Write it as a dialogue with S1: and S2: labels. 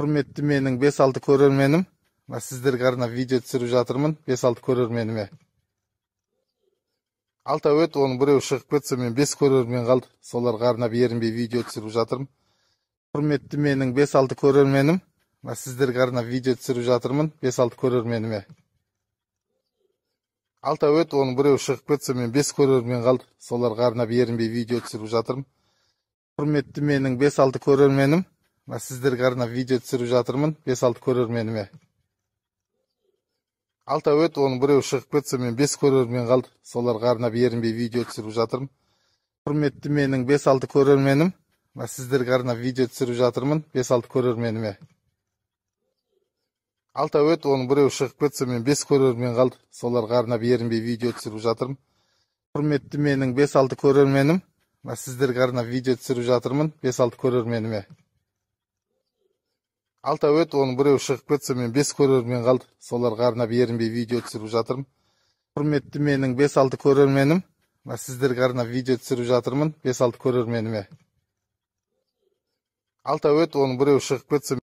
S1: Құрметті менің 5-6 көрерменім. Сіздерге арнап видео түсіріп жатырмын 5-6 көрерменіме. Алта өт, оның біреу шығып кетсе, мен 5 көрермен қалды. Соларға арнап ерінбей видео түсіріп жатырмын. Құрметті менің 5-6 көрерменім. Сіздерге арнап видео түсіріп жатырмын 5-6 көрерменіме. Алта өт, оның біреу шығып кетсе, мен 5 көрермен қалды. Соларға арнап ерінбей видео түсіріп жатырмын. Құрметті менің 5-6 көрерменім. Сіздерге арнап видео түсіріп жатырмын 5-6 көрерменіме. Алта өт, оның біреу шығып кетсе, мен 5 көрермен қалды. Соларға арнап ерінбей видео түсіріп жатырмын. Құрметті менің 5-6 көрерменім. Сіздерге арнап видео түсіріп жатырмын 5-6 көрерменіме. Алта өт, оның біреу шығып кетсе, мен 5 көрермен қалды. Соларға арнап ерінбей видео түсіріп жатырмын. Құрметті менің 5-6 көрерменім. Сіздерге арнап видео түсіріп жатырмын 5-6 көрерменіме. Алта өт, оның біреу шығып кетсе, мен 5 көрермен қалды. Соларға арнап ерінбей видео түсіріп жатырмын. Құрметті менің 5-6 көрерменім. Сіздерге арнап видео түсіріп жатырмын 5-6 көрерменіме. Алта өт, оның біреу шығып кетсе,